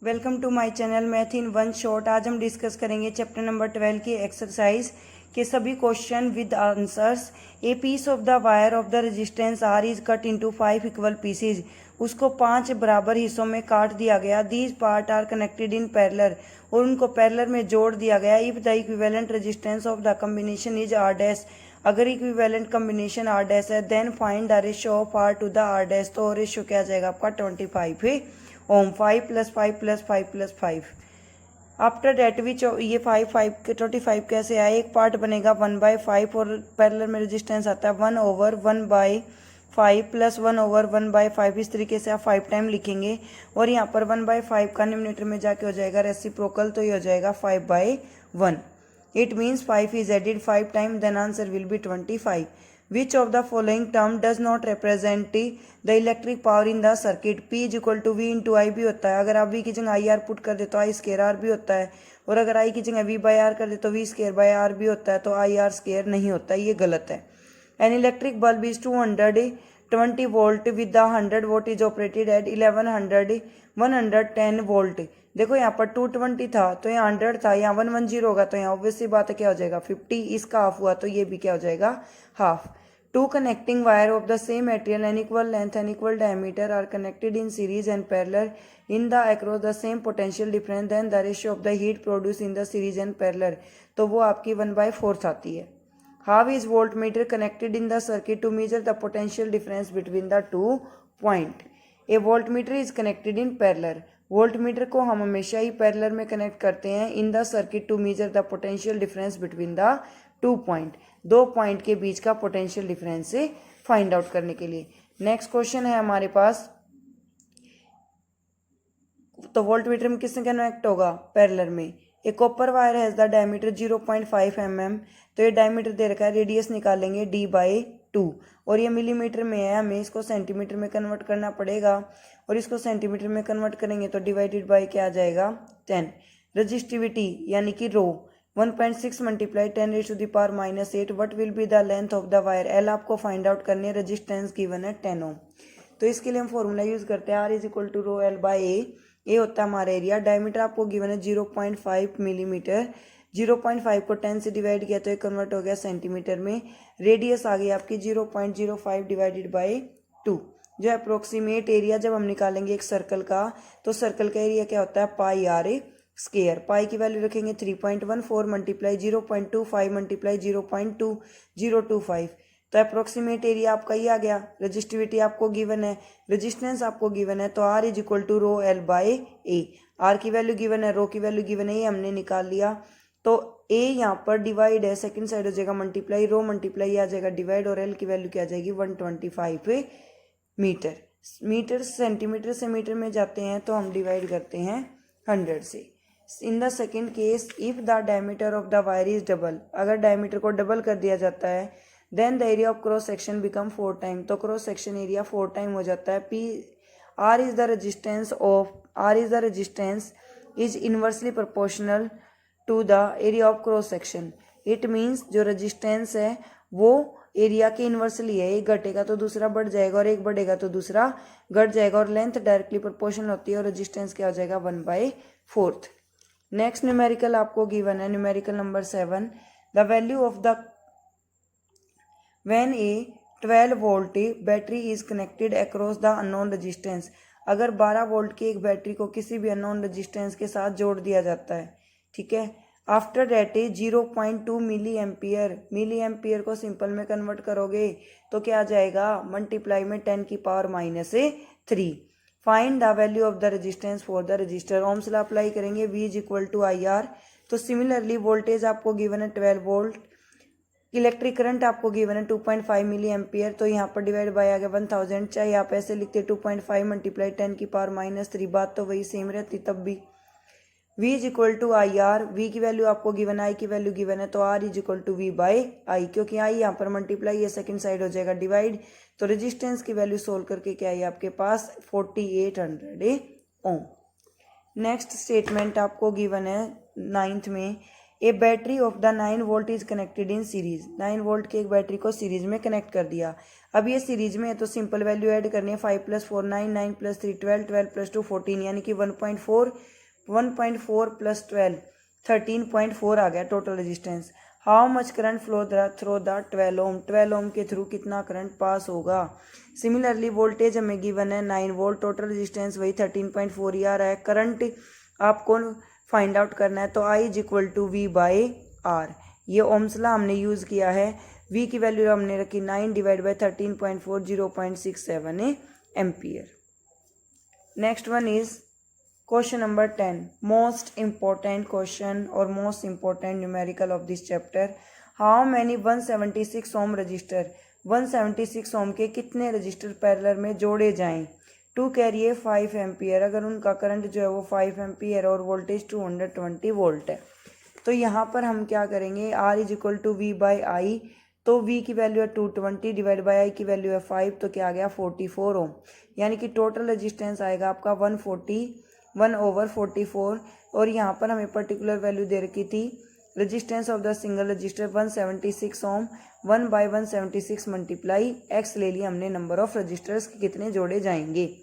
Welcome to my channel math in one shot. आज हम discuss करेंगे चैप्टर नंबर 12 की एक्सरसाइज के सभी question with answers. A piece of the wire of the resistance R is cut into 5 equal pieces. उसको 5 बराबर हिस्सों में काट दिया गया। These part are connected in parallel, और उनको पैरेलल में जोड़ दिया गया। If the equivalent resistance of the combination is R dash, अगर इक्विवेलेंट कॉम्बिनेशन आर डैश है, then find the ratio of R to the R dash. तो ratio क्या आ जाएगा आपका 25 है ओम। 5 + 5 + 5 + 5 आफ्टर डेट विच ये 5 के 25 कैसे आए। एक पार्ट बनेगा 1/5 और पैरेलल में रेजिस्टेंस आता है 1/1/5 + 1/1/5। इस तरीके से आप 5 टाइम लिखेंगे और यहाँ पर 1/5 का न्यूमरेटर में जाके हो जाएगा रेसिप्रोकल, तो ये हो जाएगा 5/1। It means 5 is added 5 time, then answer will be 25। Which of the following term does not represent the electric power in the circuit? P = V × I भी होता है। अगर आप V की जगह IR पुट कर दे तो I² भी होता है, और अगर I की जगह V/R कर दे तो V²/R भी होता है, तो IR² नहीं होता है, ये गलत है। An electric bulb is 220 volt with the 100 watt is operated at 110 volt। देखो यहाँ पर 220 था तो यहाँ 100 था, यहाँ 110 होगा, तो यहाँ ऑब्वियसली बात है क्या हो जाएगा 50। इसका हाफ हुआ तो ये भी क्या हो जाएगा half. Two connecting wire of the same material and equal length and equal diameter are connected in series and parallel in the across the same potential difference, then the ratio of the heat produced in the series and parallel, तो वो आपकी 1/4 आती है। How is voltmeter connected in the circuit to measure the potential difference between the 2 points? A voltmeter is connected in parallel। Voltmeter को हम हमेशा ही parallel में कनेक्ट करते हैं in the circuit to measure the potential difference between the 2 point. 2 point के बीच का पोटेंशियल डिफरेंस से फाइंड आउट करने के लिए। नेक्स्ट क्वेश्चन है हमारे पास, तो वोल्टमीटर में किससे कनेक्ट होगा पैरेलल में। एक copper wire has the diameter 0.5 mm, तो ये डायमीटर दे रखा है, रेडियस निकालेंगे d/2, और ये मिलीमीटर में है, हमें इसको सेंटीमीटर में कन्वर्ट करना पड़ेगा, और इसको सेंटीमीटर में कन्वर्ट करेंगे तो डिवाइडेड बाय क्या आ जाएगा 10। रजिस्टिविटी यानी कि रो 1.6 × 10⁻⁻⁸ what will be the length of the wire. L आपको फाइंड आउट करनी है, रजिस्टेंस गिवन है 10 Ω। तो इसके लिए हम फॉर्मूला यूज करते हैं R = ρL/A। ये होता है हमारा एरिया। डायमीटर आपको गिवन है 0.5 मिलीमीटर। 0.5 को 10 से डिवाइड किया तो ये कन्वर्ट हो गया सेंटीमीटर में। रेडियस आ गई आपकी 0.05 डिवाइडेड बाय 2, जो अप्रोक्सीमेट एरिया जब हम निकालेंगे एक सर्कल का, तो सर्कल का एरिया क्या होता है πr²। पाई की वैल्यू रखेंगे 3.14 × 0.25 × 0.2025, तो अप्रोक्सीमेट एरिया आपका ये आ गया। रजिस्टिविटी आपको गिवन है, रेजिस्टेंस आपको गिवन है, तो R = ρL/A। R की वैल्यू गिवन है, रो की वैल्यू गिवन है, ये हमने निकाल लिया। तो A यहाँ पर डिवाइड है, सेकंड साइड हो जाएगा मल्टीप्लाई, रो मल्टीप्लाई आ जाएगा डिवाइड, और L की वैल्यू क्या आ जाएगी 125 मीटर। मीटर सेंटीमीटर से मीटर में जाते हैं तो हम डिवाइड करते हैं 100 से। In the second case, if the diameter of the wire is double, अगर डायमीटर को डबल कर दिया जाता है, then the area of cross section become 4 time, तो क्रॉस सेक्शन एरिया 4 टाइम हो जाता है। R is the resistance is inversely proportional to the area of cross section. It means जो रेजिस्टेंस है वो एरिया के इनवर्सली है, एक घटेगा तो दूसरा बढ़ जाएगा, और एक बढ़ेगा तो दूसरा घट जाएगा, और लेंथ डायरेक्टली प्रोपोर्शनल होती है, और रेजिस्टेंस क्या हो जाएगा 1/4। नेक्स्ट न्यूमेरिकल आपको गिवन है, numerical number 7। The value of the when A 12 volt battery is connected across the unknown resistance. अगर 12 वोल्ट की एक बैटरी को किसी भी अननोन रेजिस्टेंस के साथ जोड़ दिया जाता है, ठीक है। आफ्टर डेट 0.2 मिली एम्पियर को सिंपल में कन्वर्ट करोगे तो क्या आ जाएगा मल्टीप्लाई में 10⁻³ find the value of the resistance for the register. Ohm's law apply करेंगे, V = IR। तो सिमिलरली वोल्टेज आपको गिवन है 12 वोल्ट, इलेक्ट्रिक करंट आपको गिवन है 2.5 मिली एम्पियर, तो यहाँ पर डिवाइड बाय आ गया 1000। चाहे आप ऐसे लिखते 2.5 × 10⁻³ बात तो वही सेम रहती तब भी। V = IR, V की वैल्यू आपको गिवन है, I की वैल्यू गिवन है, तो R = V/I, क्योंकि I यहाँ पर मल्टीप्लाई है, सेकंड साइड हो जाएगा डिवाइड, तो रेजिस्टेंस की वैल्यू सोल्व करके क्या है आपके पास 4800 Ω। नेक्स्ट स्टेटमेंट आपको गिवन है 9th में, a battery of the 9 volt is connected in series. 9 volt की एक बैटरी को सीरीज में कनेक्ट कर दिया। अब ये सीरीज में है तो सिंपल वैल्यू ऐड करनी है। 5 + 4 9, 9 + 3 12, 12 + 2 14, यानी कि 1.4 + 12 13.4 आ गया total resistance. How much current flow through the 12 ओम। 12 ओम के थ्रू कितना करंट पास होगा। सिमिलरली वोल्टेज हमें गिवन है 9 वोल्ट, टोटल रेजिस्टेंस वही 13.4 ही आ रहा है। करंट आपको फाइंड आउट करना है तो I = V/R। ये ओम्स लॉ हमने यूज़ किया है। V की वैल्यू हमने रखी 9 / 13.4 0.67 ampere. Next one is question number 10, most important question और most important numerical of this chapter. How many 176 ohm resistor, 176 ohm के कितने रजिस्टर पैरेलल में जोड़े जाएं टू कैरी ए 5 एम्पियर। अगर उनका करंट जो है वो 5 एम्पियर और वोल्टेज 220 वोल्ट है तो यहाँ पर हम क्या करेंगे, R = V/I। तो V की वैल्यू है 220 डिवाइड बाई I की वैल्यू है 5, तो क्या आ गया 44 ओम। यानी कि टोटल रजिस्टेंस आएगा आपका 141/44। और यहाँ पर हमें पर्टिकुलर वैल्यू दे रखी थी resistance of the single resistor 176 ohm. 1/176 multiply x ले लिया हमने, नंबर ऑफ रजिस्टर्स कितने जोड़े जाएंगे।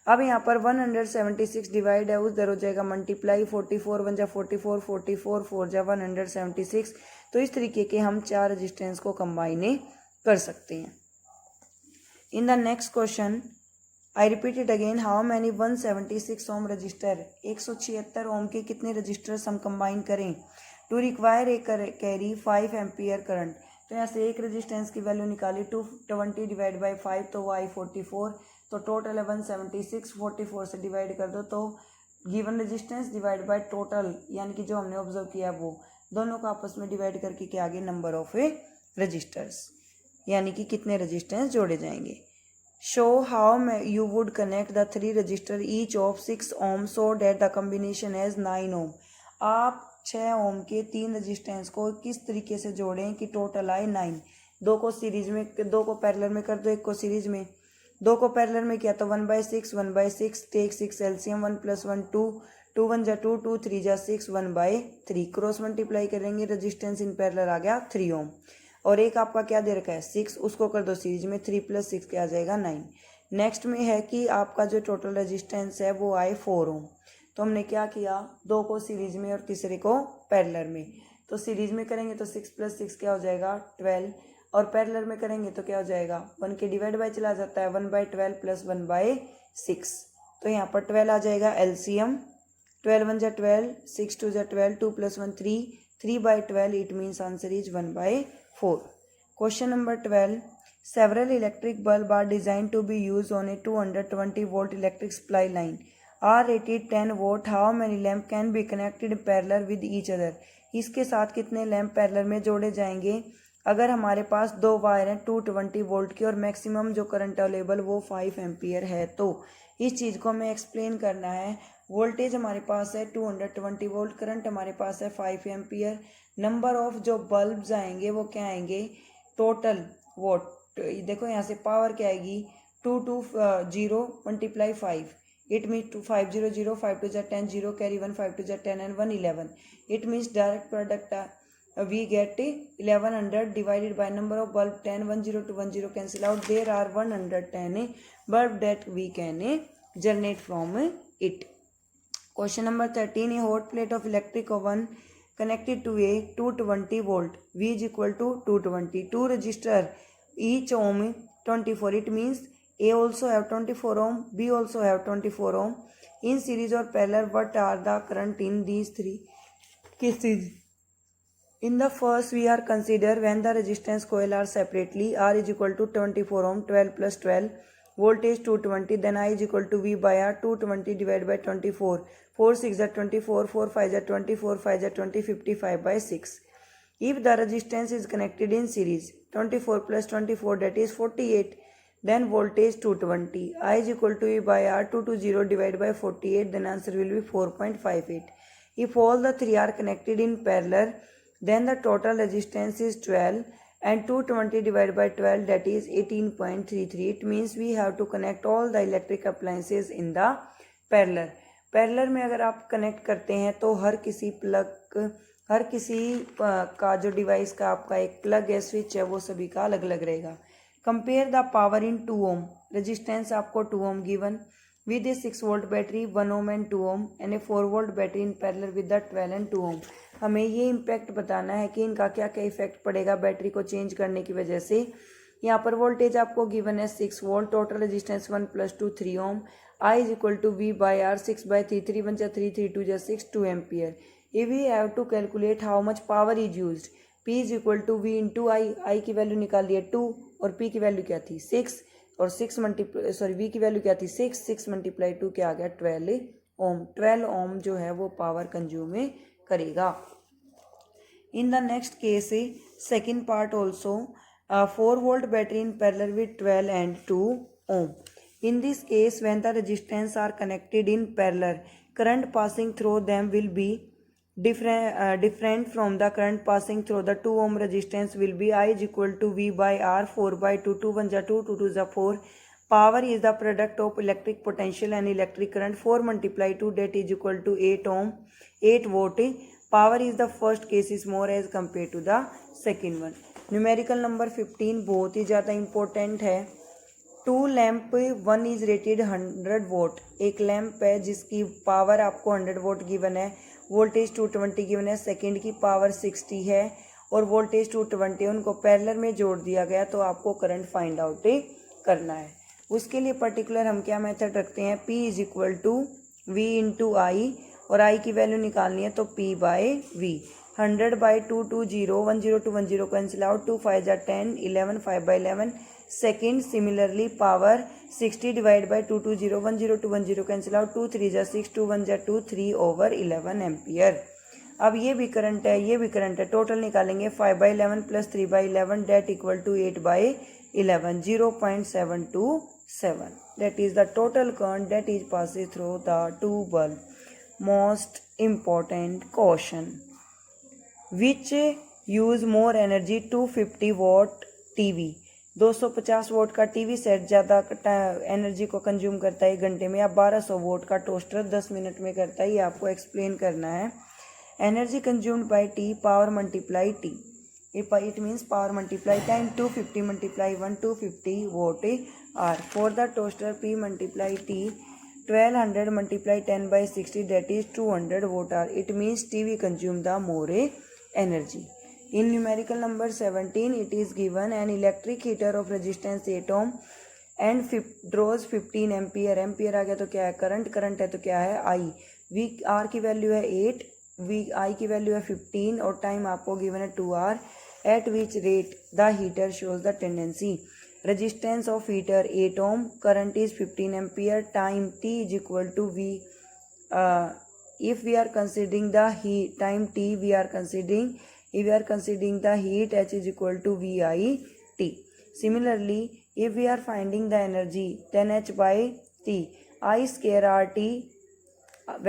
अब यहाँ पर 176 डिवाइड है, उधर हो जाएगा मल्टीप्लाई। 44 × 1 = 44, 44 4 × 176। तो इस तरीके के हम 4 रजिस्टेंस को कंबाइन कर सकते हैं। In the next question I repeat it again, how many 176 ohm resistor, 176 ohm के कितने रजिस्टर्स हम कंबाइन करें to require a carry 5 ampere current. तो यहाँ से एक रजिस्टेंस की वैल्यू निकाली 220 डिवाइड बाई 5, तो वो आई 44। तो टोटल है 176, 44 से डिवाइड कर दो तो given resistance divide by total, यानी कि जो हमने ऑब्जर्व किया वो दोनों को आपस में डिवाइड करके क्या आ गया, नंबर ऑफ रजिस्टर्स, यानी कि कितने रेजिस्टेंस जोड़े जाएंगे। Show how you would connect the 3 resistor each of 6 ohm so that the combination has 9 ohm. आप 6 ओम के 3 रजिस्टेंस को किस तरीके से जोड़ें कि टोटल आए 9। दो को सीरीज में, दो को पैरेलल में कर दो, एक को सीरीज में। दो को पैरेलल में किया तो 1/6 1/6 टेक 6 एलसीएम 1 + 1 2 2 1 = 2 2 3 = 6 1/3 क्रॉस मल्टीप्लाई करेंगे, रजिस्टेंस इन पैरेलल आ गया 3 ओम। और एक आपका क्या दे रखा है 6, उसको कर दो सीरीज में, 3 + 6 क्या आ जाएगा 9। नेक्स्ट में है कि आपका जो टोटल रजिस्टेंस है वो आए 4 ओम। तो हमने क्या किया, दो को सीरीज में और तीसरे को पैरेलल में। तो सीरीज में करेंगे तो 6 + 6 क्या हो जाएगा 12, और पैरेलल में करेंगे तो क्या हो जाएगा 1 के डिवाइड बाय चला जाता है 1/12 + 1/6। तो यहाँ पर 12 आ जाएगा LCM, 12 1 = 12, 6 2 = 12, 2 + 1 3, 3/12, it means answer is 1/4। Question number 12, several electric bulb are designed to be used on a 220 volt electric supply line. Are rated 10 watt. How many lamp can be connected parallel with each other? इसके साथ कितने lamp parallel में जोड़े जाएंगे। अगर हमारे पास दो wire हैं 220 वोल्ट की और मैक्सिमम जो करंट अवेलेबल वो 5 एम्पियर है, तो इस चीज़ को हमें एक्सप्लेन करना है। वोल्टेज हमारे पास है 220 वोल्ट, करंट हमारे पास है 5 एम्पियर। नंबर ऑफ जो बल्ब्स आएंगे वो क्या आएंगे, टोटल वोट। देखो यहाँ से पावर क्या आएगी 220 × 5, it means 500, 5 2 = 10, 0 carry 1, 5 2 = 10 and 1 11, it means direct product we get 1100 divided by number of bulb 10, 10 to 10 cancel out, there are 110 bulb that we can generate from it. Question number 13, a hot plate of electric oven connected to a 220 volt, V is equal to 220, 2 resistor each ohm 24, it means A also have 24 ohm, B also have 24 ohm, in series or parallel, what are the current in these three cases? In the first, we are consider when the resistance coil are separately, R is equal to 24 ohm, 12 + 12, voltage 220, then I is equal to V/R, 220 divided by 24, 4 6 = 24, 4 5 = 20, 4 5 = 20, 55/6. If the resistance is connected in series, 24 + 24, that is 48, then voltage 220, I is equal to V/R, 220 divided by 48, then answer will be 4.58. If all the three are connected in parallel, then the total resistance is 12 and 220 divided by 12, that is 18.33. It means we have to connect all the electric appliances in the parallel. Parallel में अगर आप connect करते हैं तो हर किसी plug हर किसी का जो डिवाइस का आपका एक प्लग है, स्विच है, वो सभी का अलग अलग रहेगा। Compare the power in 2 ohm, resistance आपको 2 ohm given with a 6 volt battery 1 ohm and 2 ohm and a 4 volt battery in parallel with the 12 and 2 ohm. हमें ये इम्पैक्ट बताना है कि इनका क्या क्या इफेक्ट पड़ेगा बैटरी को चेंज करने की वजह से। यहाँ पर वोल्टेज आपको गिवन है 6 volt, total resistance 1 + 2 3 ohm, I is equal to V/R 6/3, 3 1 जा 3, 3 2 जा 6, 2 ampere. If we have to calculate how much power is used, P is equal to V into I की वैल्यू निकाल ली है 2 और P की value क्या थी 6 और V की वैल्यू क्या थी 6 मल्टीप्लाई 2 क्या आ गया 12 ओम। 12 ओम जो है वो पावर कंज्यूम करेगा। In the next case, second part also, 4 volt battery in parallel with 12 and 2 ohm. In this case, when the resistance are connected in parallel, current passing through them will be different from the current passing through the 2 ohm resistance will be I is equal to V/R 4/2, 2 1 जा 2, 2 2 जा 4. Power is the product of electric potential and electric current 4 multiply 2 that is equal to 8 ohm, 8 volt. Power is the first case is more as compared to the second one. Numerical number 15 बहुत ही ज़्यादा important है। 2 lamp, 1 is rated 100 vote, एक lamp है जिसकी power आपको 100 vote given है, voltage 220 given है, second की पावर 60 है और वोल्टेज 220, उनको पैरेलल में जोड़ दिया गया तो आपको करंट फाइंड आउट करना है। उसके लिए पर्टिकुलर हम क्या मेथड रखते हैं, P is equal to V into I और I की वैल्यू निकालनी है तो P/V। 100/2 2 0, 1 0 2 1 0 कैंसिल आउट, 2 5 जा 10, 11 5/11 second. Similarly power 60 divide by 2 2 0, 1 0 2 1 0 cancel out, 2 3 जा 6, 2 1 जा 2, 3/11 एम्पियर। अब ये भी करंट है, ये भी करंट है, टोटल निकालेंगे 5/11 + 3/11 date equal to 8/11, 0.727, that is the total current that is passes through the two bulb. Most important caution, which use more energy, 250 watt TV, 250 vote का टीवी सेट ज़्यादा एनर्जी को consume करता है 1 घंटे में, या 1200 वोट का टोस्टर 10 मिनट में करता है, ये आपको एक्सप्लेन करना है। Energy consumed by T, power multiply T, it means power multiply time, 250 multiply 1, 250 watt hour. For the toaster, P multiply T, 1200 multiply 10/60, that is 200 watt hour. It means TV consume the more energy. In numerical number 17, it is given an electric heater of resistance 8 ohm and draws 15 ampere. Ampere आ गया तो क्या है current, current है तो क्या है I. V R की value है 8, V I की वैल्यू है 15 और टाइम आपको गिवन है 2 hour. At which rate the heater shows the tendency. Resistance of heater 8 ohm, current is 15 ampere, time T is equal to V. If we are considering the heat time T, if we are considering the heat, H is equal to VI/T. Similarly, if we are finding the energy, then H/T, I square RT,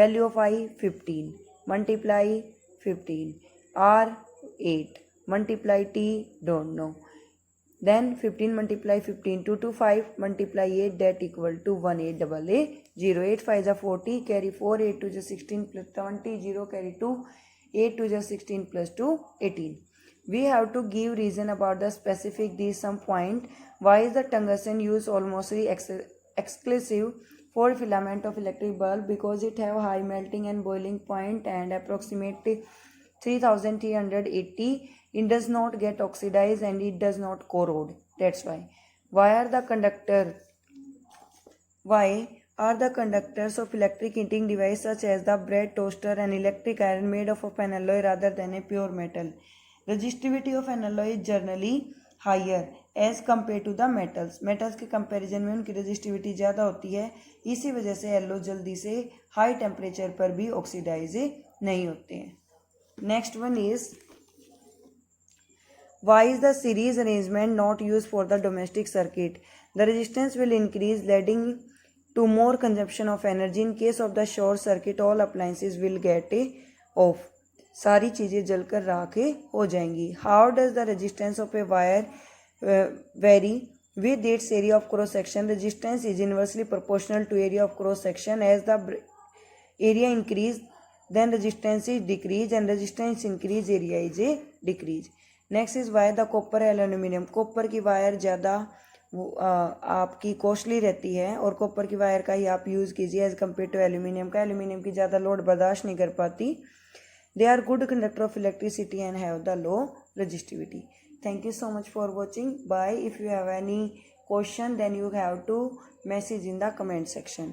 value of I 15, multiply 15, R 8, multiply T, don't know, then 15 multiply 15, 2 to 5 multiply 8, that equal to 1880. 8 5 is 40, carry 4, 8 2 is 16 plus 20, 0 carry 2, 8 2 is 16 plus 2 18. We have to give reason about the specific these some point. Why is the tungsten used almost exclusive for filament of electric bulb? Because it have high melting and boiling point and approximately 3380. It does not get oxidized and it does not corrode. That's why. Why are the conductors of electric heating device such as the bread toaster and electric iron made of an alloy rather than a pure metal? Resistivity of an alloy is generally higher as compared to the metals. Metals के comparison में उनकी resistivity ज़्यादा होती है, इसी वजह से yellow जल्दी से हाई टेम्परेचर पर भी ऑक्सीडाइज नहीं होते हैं। Next one is, why is the series arrangement not used for the domestic circuit? The resistance will increase, leading to more consumption of energy. In case of the short circuit, all appliances will get off. सारी चीज़ें जलकर राख हो जाएंगी. How does the resistance of a wire vary with its area of cross section? Resistance is inversely proportional to area of cross section. As the area increase, then resistance is decrease, and resistance increase, area is a decrease. Next is why the copper aluminium, copper की wire ज़्यादा आपकी costly रहती है और copper की wire का ही आप use कीजिए एज कम्पेयर टू एल्यूमिनियम का। एल्यूमिनियम की ज़्यादा लोड बर्दाश्त नहीं कर पाती। They are good conductor of electricity and have the low resistivity. Thank you so much for watching, bye. If you have any question then you have to message in the comment section.